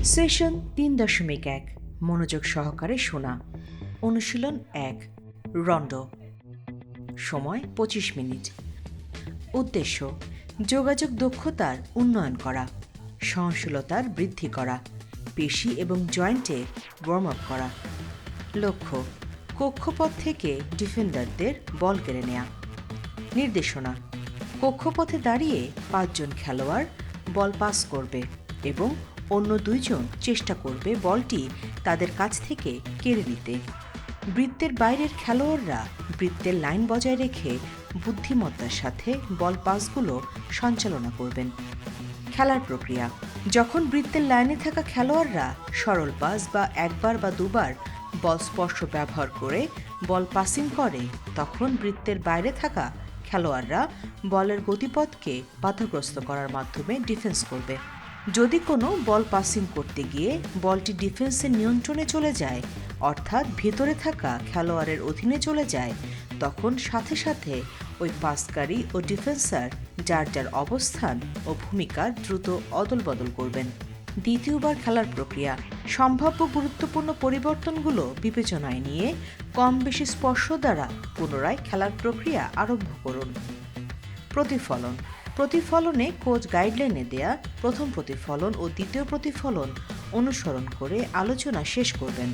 Session 3.1 মনোযোগ সহকারে শোনা। অনুশীলন 1 রন্ডো। সময় 25 মিনিট। উদ্দেশ্য যোগাযোগ দক্ষতার উন্নয়ন করা, সহনশীলতার বৃদ্ধি করা, পেশি এবং জয়েন্টে ওয়ার্ম আপ করা। লক্ষ্য কক্ষপথ থেকে ডিফেন্ডারদের বল কেড়ে নেওয়া। নির্দেশনা কক্ষপথে দাঁড়িয়ে 5 জন খেলোয়াড় বল পাস করবে এবং অন্য 2 জন চেষ্টা করবে বলটি তাদের কাছ থেকে কেড়ে নিতে। বৃত্তের বাইরের খেলোয়াড়রা বৃত্তের লাইন বজায় রেখে বুদ্ধিমত্তার সাথে বল পাসগুলো সঞ্চালনা করবেন। খেলার প্রক্রিয়া যখন বৃত্তের লাইনে থাকা খেলোয়াড়রা সরল পাস বা একবার বা দুবার বল স্পর্শ ব্যবহার করে বল পাসিং করে, তখন বৃত্তের বাইরে থাকা খেলোয়াড়রা বলের গতিপথকে বাধাগ্রস্ত করার মাধ্যমে ডিফেন্স করবে। যদি কোনো বল পাসিং করতে গিয়ে বলটি ডিফেন্সের নিয়ন্ত্রণে চলে যায়, অর্থাৎ ভেতরে থাকা খেলোয়াড়ের অধীনে চলে যায়, তখন সাথে সাথে ওই পাসকারী ও ডিফেন্সার যার যার অবস্থান ও ভূমিকা দ্রুত অদল বদল করবেন। দ্বিতীয়বার খেলার প্রক্রিয়া সম্ভাব্য গুরুত্বপূর্ণ পরিবর্তনগুলো বিবেচনায় নিয়ে কম বেশি স্পর্শ দ্বারা পুনরায় খেলার প্রক্রিয়া আরম্ভ করুন। প্রতিফলন প্রতিফলনে কোচ গাইডলাইনে দেয়া প্রথম প্রতিফলন ও দ্বিতীয় প্রতিফলন অনুসরণ করে আলোচনা শেষ করবেন।